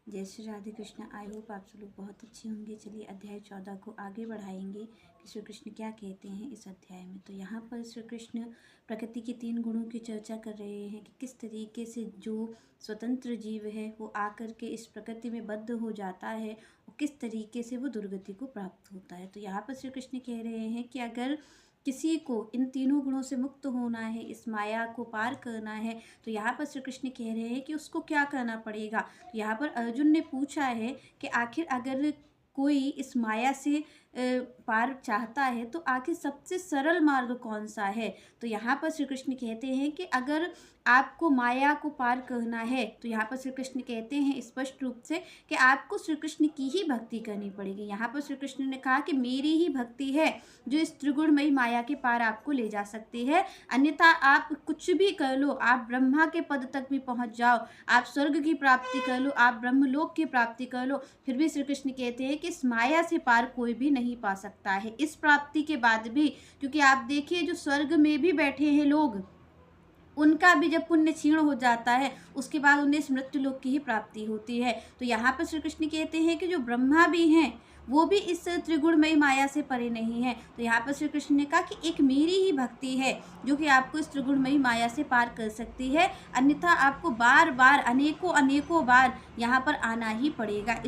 जय Shri Radhe Krishna. I hope आप सब लोग बहुत अच्छे होंगे। चलिए अध्याय 14 को आगे बढ़ाएंगे कि श्री कृष्ण क्या कहते हैं इस अध्याय में। तो यहाँ पर श्री कृष्ण प्रकृति के 3 गुणों की चर्चा कर रहे हैं कि किस तरीके से जो स्वतंत्र जीव है वो आकर के इस प्रकृति में बद्ध हो जाता है और किस तरीके से वो दुर्गति को प्राप्त होता है। तो यहाँ पर श्री कृष्ण कह रहे हैं कि अगर किसी को इन तीनों गुणों से मुक्त होना है, इस माया को पार करना है, तो यहाँ पर श्री कृष्ण कह रहे हैं कि उसको क्या करना पड़ेगा। तो यहाँ पर अर्जुन ने पूछा है कि आखिर अगर कोई इस माया से पार चाहता है तो आखिर सबसे सरल मार्ग कौन सा है। तो यहाँ पर श्री कृष्ण कहते हैं कि अगर आपको माया को पार करना है तो यहाँ पर श्री कृष्ण कहते हैं स्पष्ट रूप से कि आपको श्री कृष्ण की ही भक्ति करनी पड़ेगी। यहाँ पर श्री कृष्ण ने कहा कि मेरी ही भक्ति है जो इस त्रिगुणमयी माया के पार आपको ले जा सकती है, अन्यथा आप कुछ भी कर लो, आप ब्रह्मा के पद तक भी पहुँच जाओ, आप स्वर्ग की प्राप्ति कर लो, आप ब्रह्मलोक की प्राप्ति कर लो, फिर भी श्री कृष्ण कहते हैं कि इस माया से पार कोई भी नहीं पा सकता है इस प्राप्ति के बाद भी। क्योंकि आप देखिए जो स्वर्ग में भी बैठे हैं लोग, उनका भी जब पुण्य क्षीण हो जाता है उसके बाद उन्हें इस मृत्यु लोक की ही प्राप्ति होती है। तो यहाँ पर श्री कृष्ण कहते हैं कि जो ब्रह्मा भी हैं वो भी इस त्रिगुणमयी माया से परे नहीं है। तो यहाँ पर श्री कृष्ण ने कहा कि एक मेरी ही भक्ति है जो कि आपको इस त्रिगुणमयी माया से पार कर सकती है, अन्यथा आपको बार बार अनेकों बार यहाँ पर आना ही पड़ेगा।